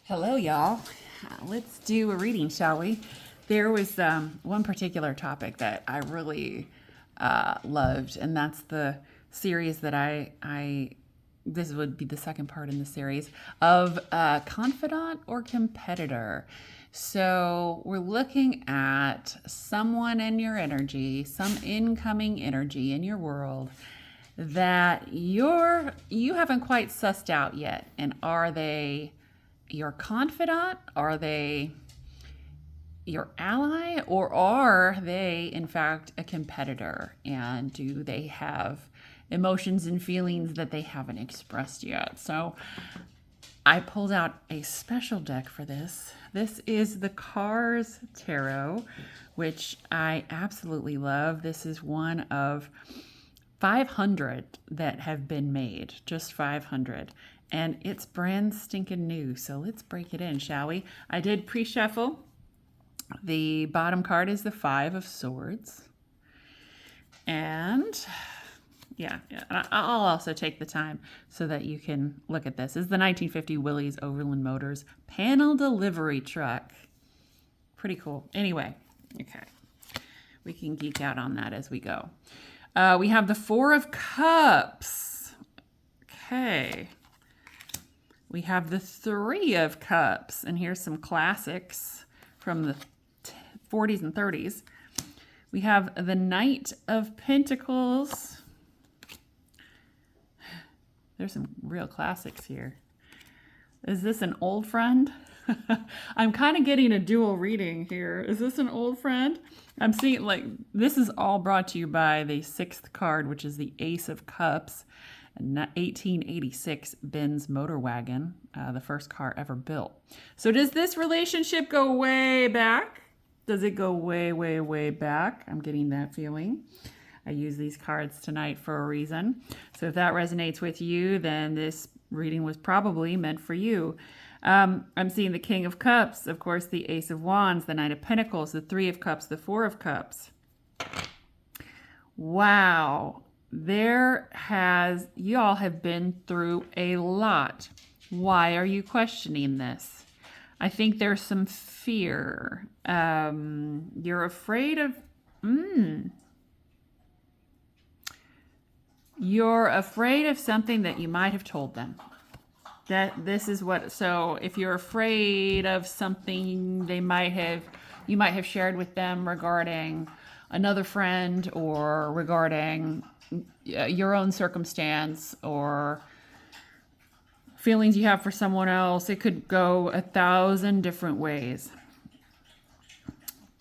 Hello, y'all. Let's do a reading, shall we? There was one particular topic that I really loved, and that's the series that this would be the second part in the series of confidant or competitor. So we're looking at someone in your energy, some incoming energy in your world that you haven't quite sussed out yet. And are they your confidant? Are they your ally? Or are they, in fact, a competitor? And do they have emotions and feelings that they haven't expressed yet? So I pulled out a special deck for this. This is the Cars Tarot, which I absolutely love. This is one of 500 that have been made, just 500. And it's brand stinking new. So let's break it in, shall we? I did pre-shuffle. The bottom card is the Five of Swords. And yeah, I'll also take the time so that you can look at this. This is the 1950 Willys Overland Motors panel delivery truck. Pretty cool. Anyway, okay. We can geek out on that as we go. We have the Four of Cups. Okay. We have the Three of Cups, and here's some classics from the 40s and 30s. We have the Knight of Pentacles. There's some real classics here. Is this an old friend? I'm kind of getting a dual reading here. Is this an old friend? I'm seeing, like, this is all brought to you by the sixth card, which is the Ace of Cups. 1886 Benz motor wagon, the first car ever built. So does this relationship go way back? Does it go way, way, way back? I'm getting that feeling. I use these cards tonight for a reason. So if that resonates with you, then this reading was probably meant for you. I'm seeing the King of Cups, of course, the Ace of Wands, the Knight of Pentacles, the Three of Cups, the Four of Cups. Wow. Y'all have been through a lot. Why are you questioning this? I think there's some fear. You're afraid of, you're afraid of something that you might have told them. So if you're afraid of something you might have shared with them regarding another friend or regarding your own circumstance or feelings you have for someone else. It could go 1,000 different ways.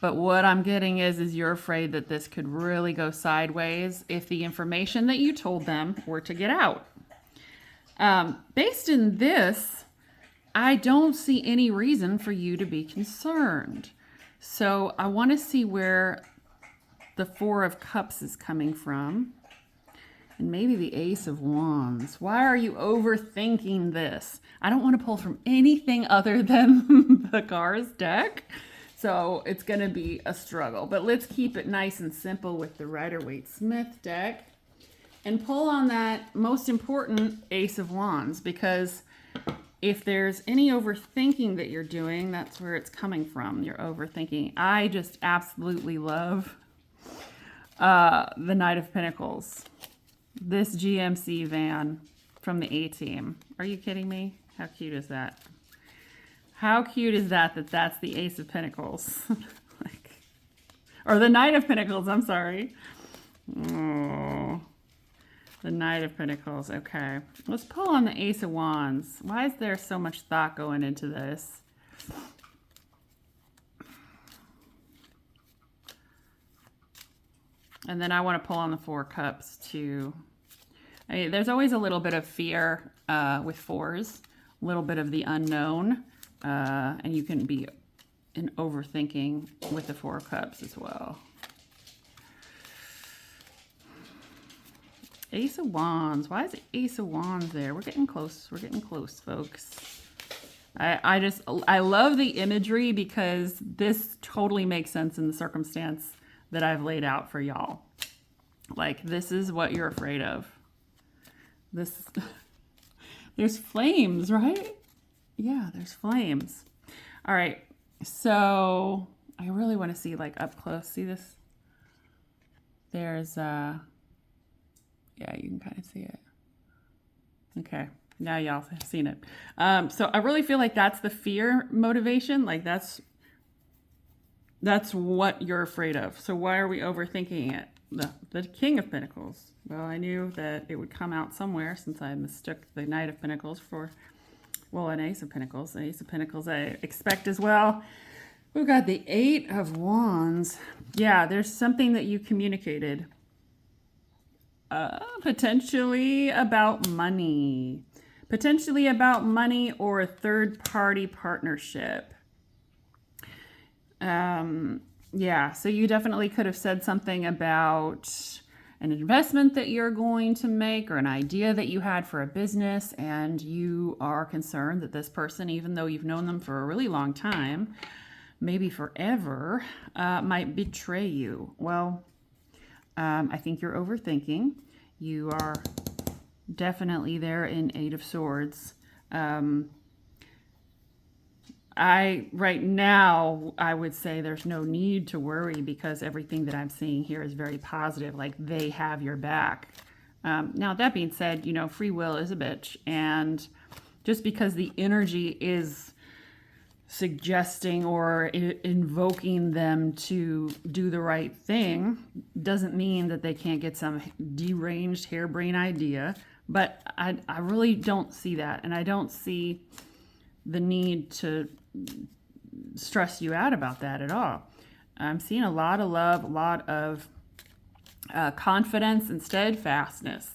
But what I'm getting is you're afraid that this could really go sideways if the information that you told them were to get out. Based in this, I don't see any reason for you to be concerned. So I want to see where the Four of Cups is coming from. And maybe the Ace of Wands. Why are you overthinking this? I don't want to pull from anything other than the Cars deck. So it's going to be a struggle. But let's keep it nice and simple with the Rider-Waite-Smith deck. And pull on that most important Ace of Wands. Because if there's any overthinking that you're doing, that's where it's coming from. You're overthinking. I just absolutely love the Knight of Pentacles. This GMC van from the A-Team. Are you kidding me? How cute is that? How cute is that that's the Ace of Pentacles? Or the Knight of Pentacles, I'm sorry. Oh, the Knight of Pentacles. Okay. Let's pull on the Ace of Wands. Why is there so much thought going into this? And then I want to pull on the Four Cups too. There's always a little bit of fear with fours, a little bit of the unknown, and you can be in overthinking with the Four Cups as well. Ace of Wands. Why is Ace of Wands there? We're getting close. We're getting close, folks. I love the imagery because this totally makes sense in the circumstance that I've laid out for y'all. Like, this is what you're afraid of. There's flames, right? Yeah, there's flames. All right. So I really want to see like up close. See this? There's yeah, you can kind of see it. Okay. Now y'all have seen it. So I really feel like that's the fear motivation. Like that's what you're afraid of. So why are we overthinking it? The King of Pentacles. Well, I knew that it would come out somewhere since I mistook the Knight of Pentacles for, well, an Ace of Pentacles. An Ace of Pentacles I expect as well. We've got the Eight of Wands. Yeah, there's something that you communicated. Potentially about money. Potentially about money or a third-party partnership. Yeah, so you definitely could have said something about an investment that you're going to make or an idea that you had for a business, and you are concerned that this person, even though you've known them for a really long time, maybe forever, might betray you. Well, I think you're overthinking. You are definitely there in Eight of Swords. Right now, I would say there's no need to worry because everything that I'm seeing here is very positive. Like they have your back. Now, that being said, you know, free will is a bitch. And just because the energy is suggesting or invoking them to do the right thing doesn't mean that they can't get some deranged harebrained idea. But I really don't see that. And I don't see the need to stress you out about that at all. I'm seeing a lot of love, a lot of confidence and steadfastness,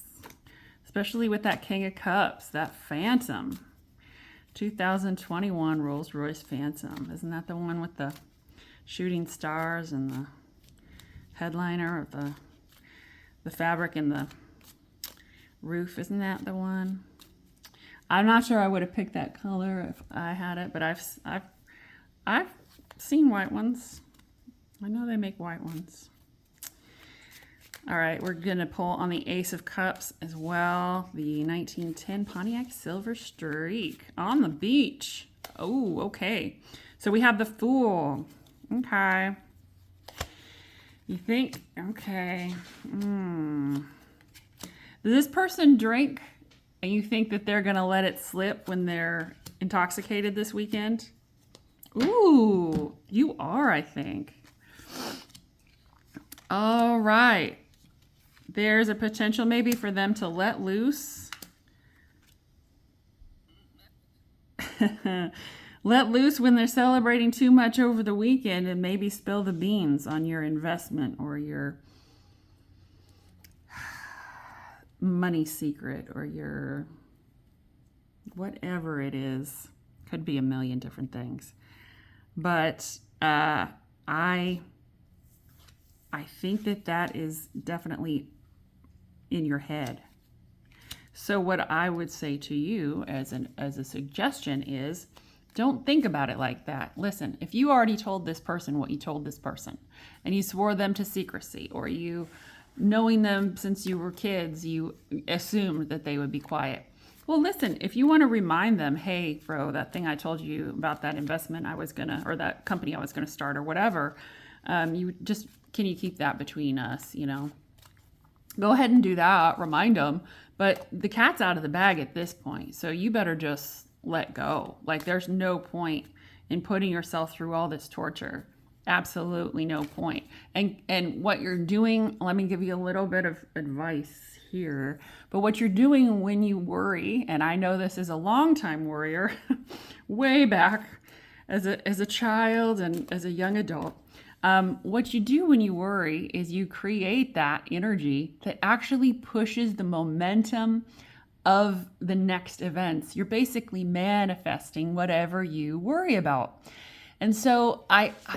especially with that King of Cups, that Phantom. 2021 Rolls-Royce Phantom. Isn't that the one with the shooting stars and the headliner of the fabric and the roof? Isn't that the one? I'm not sure I would have picked that color if I had it, but I've seen white ones. I know they make white ones. All right, we're going to pull on the Ace of Cups as well. The 1910 Pontiac Silver Streak on the beach. Oh, okay. So we have the Fool. Okay. You think, okay. Does this person drink? And you think that they're going to let it slip when they're intoxicated this weekend? Ooh, you are, I think. All right. There's a potential maybe for them to let loose. Let loose when they're celebrating too much over the weekend and maybe spill the beans on your investment or your money secret or your whatever it is. Could be a million different things. But I think that is definitely in your head. So what I would say to you as a suggestion is don't think about it like that. Listen, if you already told this person what you told this person and you swore them to secrecy, or you, knowing them since you were kids, you assumed that they would be quiet. Well, listen, if you want to remind them, hey, bro, that thing I told you about that investment or that company I was going to start or whatever, can you keep that between us, you know? Go ahead and do that, remind them, but the cat's out of the bag at this point, so you better just let go. Like, there's no point in putting yourself through all this torture. Absolutely no point. And what you're doing, let me give you a little bit of advice here, but what you're doing when you worry, and I know this is a long-time worrier, way back as a child and as a young adult, what you do when you worry is you create that energy that actually pushes the momentum of the next events. You're basically manifesting whatever you worry about. And so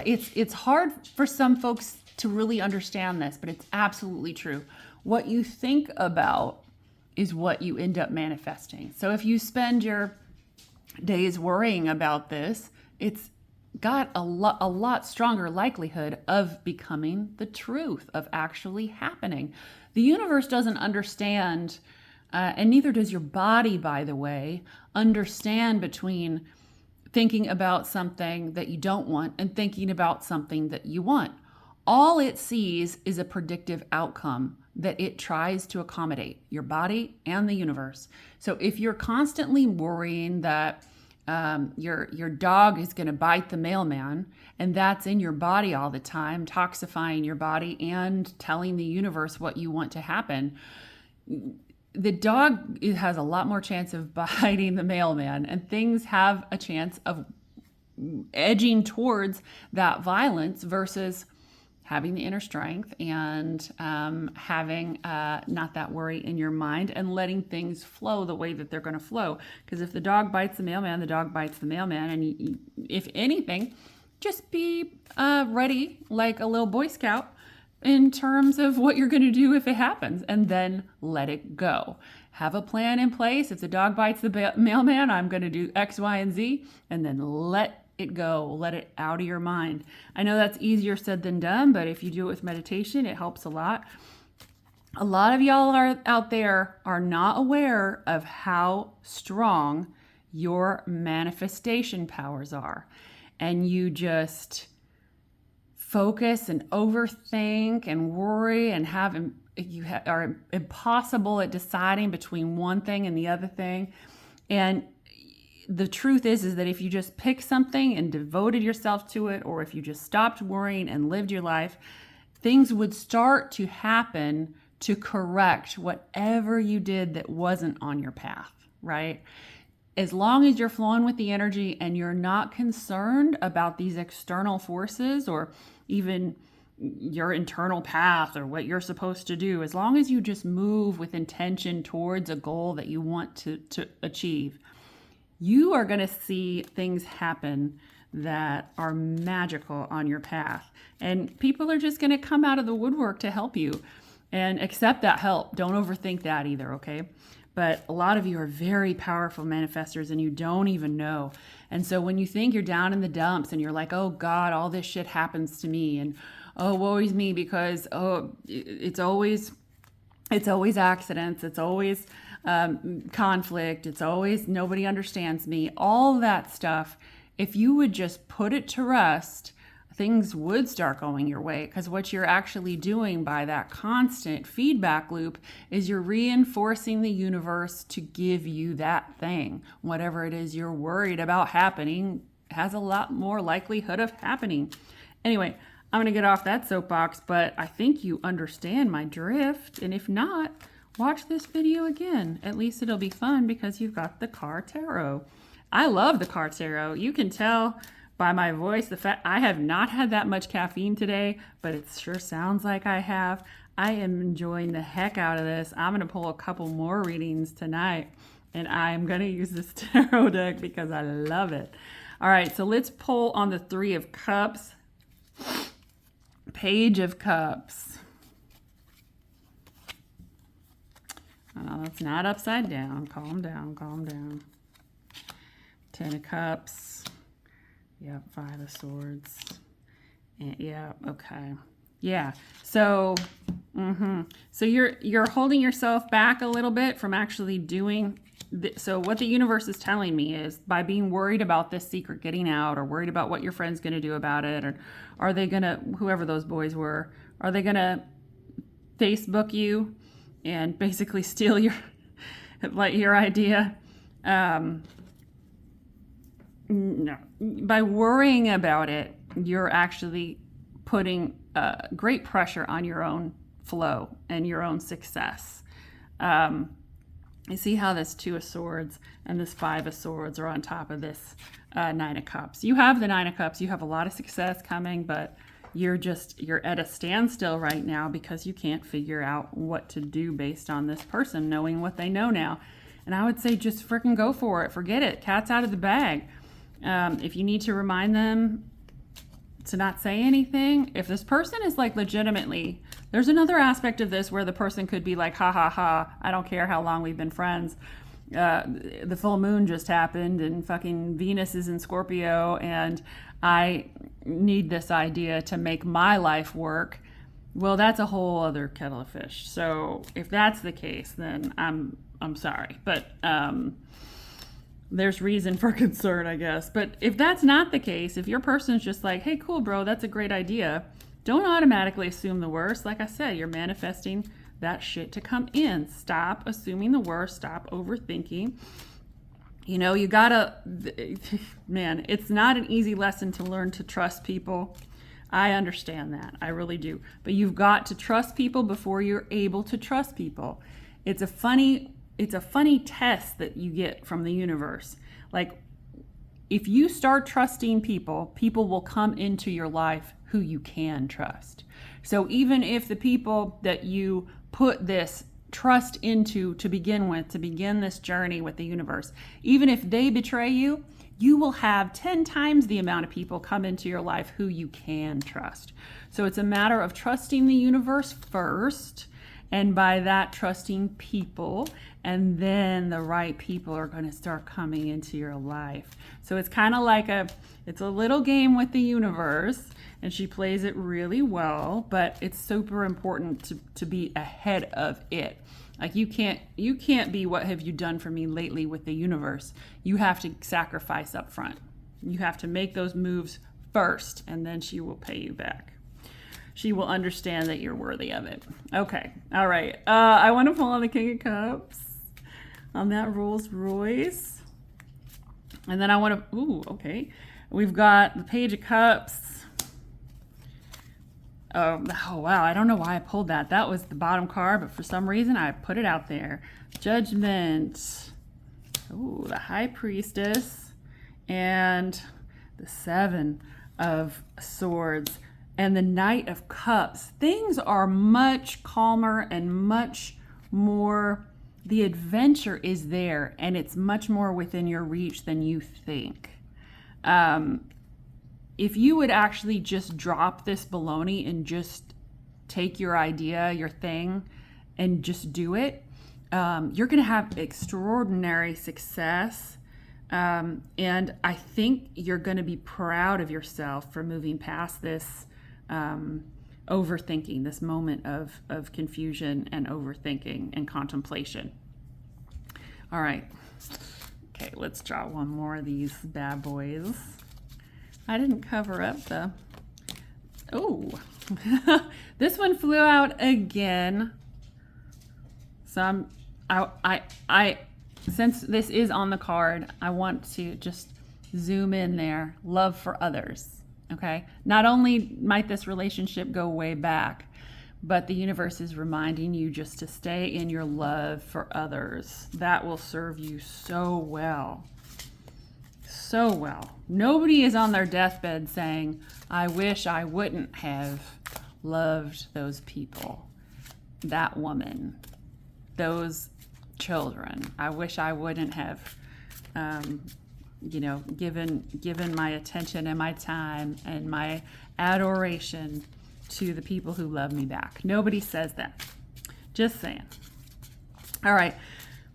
it's hard for some folks to really understand this, but it's absolutely true. What you think about is what you end up manifesting. So if you spend your days worrying about this, it's got a lot stronger likelihood of becoming the truth, of actually happening. The universe doesn't understand, and neither does your body, by the way, understand between thinking about something that you don't want and thinking about something that you want. All it sees is a predictive outcome that it tries to accommodate your body and the universe. So if you're constantly worrying that your dog is going to bite the mailman, and that's in your body all the time, toxifying your body and telling the universe what you want to happen, the dog has a lot more chance of biting the mailman, and things have a chance of edging towards that violence versus having the inner strength and having not that worry in your mind and letting things flow the way that they're going to flow. Because if the dog bites the mailman, the dog bites the mailman. And if anything, just be ready like a little Boy Scout in terms of what you're going to do if it happens, and then let it go. Have a plan in place. If the dog bites the mailman, I'm going to do X, Y, and Z, and then let it go. Let it out of your mind. I know that's easier said than done, but if you do it with meditation, it helps a lot. A lot of y'all out there are not aware of how strong your manifestation powers are. And you just focus and overthink and worry and are impossible at deciding between one thing and the other thing. And the truth is that if you just pick something and devoted yourself to it, or if you just stopped worrying and lived your life, things would start to happen to correct whatever you did that wasn't on your path, right? As long as you're flowing with the energy and you're not concerned about these external forces or even your internal path or what you're supposed to do, as long as you just move with intention towards a goal that you want to achieve, you are going to see things happen that are magical on your path. And people are just going to come out of the woodwork to help you, and accept that help. Don't overthink that either, okay? But a lot of you are very powerful manifestors and you don't even know. And so when you think you're down in the dumps and you're like, oh God, all this shit happens to me, and oh, woe is me because, oh, it's always accidents, it's always conflict, it's always nobody understands me, all that stuff, if you would just put it to rest, things would start going your way. Because what you're actually doing by that constant feedback loop is you're reinforcing the universe to give you that thing. Whatever it is you're worried about happening has a lot more likelihood of happening. Anyway, I'm going to get off that soapbox, but I think you understand my drift. And if not, watch this video again. At least it'll be fun because you've got the car tarot. I love the car tarot. You can tell by my voice, the fact I have not had that much caffeine today, but it sure sounds like I have. I am enjoying the heck out of this. I'm going to pull a couple more readings tonight, and I'm going to use this tarot deck because I love it. All right, so let's pull on the Three of Cups. Page of Cups. Oh, it's not upside down. Calm down, calm down. Ten of Cups. Yep, Five of Swords. And, yeah, okay. Yeah, so so you're holding yourself back a little bit from actually doing so what the universe is telling me is, by being worried about this secret getting out, or worried about what your friend's going to do about it, or are they going to, whoever those boys were, are they going to Facebook you and basically steal your idea? No. By worrying about it, you're actually putting great pressure on your own flow and your own success. You see how this Two of Swords and this Five of Swords are on top of this Nine of Cups. You have the Nine of Cups. You have a lot of success coming, but you're at a standstill right now because you can't figure out what to do based on this person knowing what they know now. And I would say just freaking go for it. Forget it. Cat's out of the bag. If you need to remind them to not say anything, if this person is like legitimately, there's another aspect of this where the person could be like, ha ha ha, I don't care how long we've been friends. The full moon just happened and fucking Venus is in Scorpio and I need this idea to make my life work. Well, that's a whole other kettle of fish. So if that's the case, then I'm sorry. But there's reason for concern, I guess. But if that's not the case, if your person's just like, hey, cool, bro, that's a great idea, don't automatically assume the worst. Like I said, you're manifesting that shit to come in. Stop assuming the worst. Stop overthinking. You know, you gotta, man, it's not an easy lesson to learn to trust people. I understand that. I really do. But you've got to trust people before you're able to trust people. It's a funny test that you get from the universe. Like, if you start trusting people, people will come into your life who you can trust. So even if the people that you put this trust into to begin with, to begin this journey with the universe, even if they betray you, you will have 10 times the amount of people come into your life who you can trust. So it's a matter of trusting the universe first, and by that trusting people, and then the right people are going to start coming into your life. So it's kind of like it's a little game with the universe, and she plays it really well, but it's super important to be ahead of it. Like you can't be what have you done for me lately with the universe. You have to sacrifice up front. You have to make those moves first, and then she will pay you back. She will understand that you're worthy of it. Okay, all right. I want to pull on the King of Cups on that Rolls Royce. And then I want to, okay. We've got the Page of Cups. Oh, wow, I don't know why I pulled that. That was the bottom card, but for some reason I put it out there. Judgment. Ooh, the High Priestess. And the Seven of Swords. And the Knight of Cups. Things are much calmer and much more, the adventure is there, and it's much more within your reach than you think. If you would actually just drop this baloney and just take your idea, your thing, and just do it, you're going to have extraordinary success. And I think you're going to be proud of yourself for moving past this overthinking, this moment of confusion and overthinking and contemplation. All right. Okay, let's draw one more of these bad boys. I didn't cover up the... Oh, this one flew out again. So I since this is on the card, I want to just zoom in there. Love for others. Okay. Not only might this relationship go way back, but the universe is reminding you just to stay in your love for others. That will serve you so well. So well. Nobody is on their deathbed saying, I wish I wouldn't have loved those people, that woman, those children. I wish I wouldn't have, given my attention and my time and my adoration to the people who love me back. Nobody says that. Just saying. All right,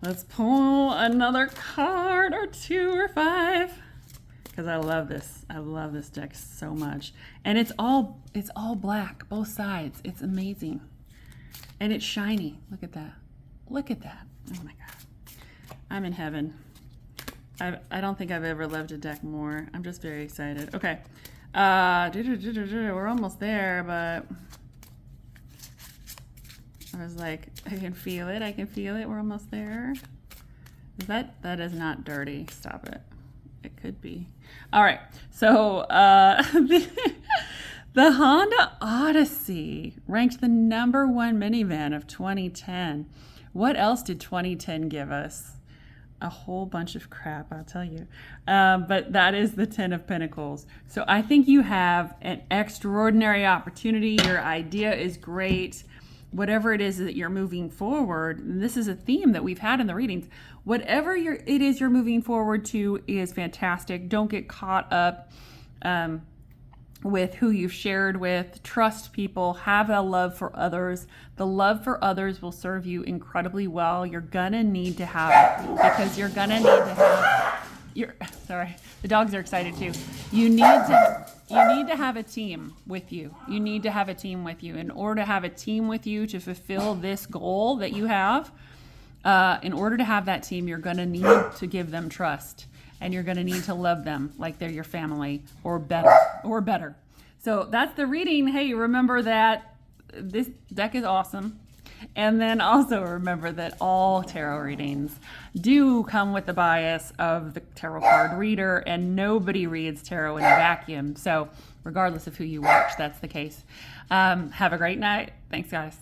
let's pull another card or two or five, because I love this. I love this deck so much. And it's all black, both sides. It's amazing. And it's shiny. Look at that. Look at that. Oh my God. I'm in heaven. I don't think I've ever loved a deck more. I'm just very excited. Okay. We're almost there, but I was like, I can feel it. I can feel it. We're almost there. That is not dirty. Stop it. It could be. All right. So the Honda Odyssey ranked the #1 minivan of 2010. What else did 2010 give us? A whole bunch of crap, I'll tell you. But that is the 10 of Pentacles. So I think you have an extraordinary opportunity. Your idea is great. Whatever it is that you're moving forward, and this is a theme that we've had in the readings, whatever it is you're moving forward to is fantastic. Don't get caught up with who you've shared with. Trust people. Have a love for others. The love for others will serve you incredibly well. You're gonna need to have it, because you're gonna need to have sorry, the dogs are excited too. You need to have a team with you. You need to have a team with you. In order to have a team with you to fulfill this goal that you have, In order to have that team, you're going to need to give them trust, and you're going to need to love them like they're your family or better. So that's the reading. Hey, remember that this deck is awesome. And then also remember that all tarot readings do come with the bias of the tarot card reader, and nobody reads tarot in a vacuum. So regardless of who you watch, that's the case. Have a great night. Thanks, guys.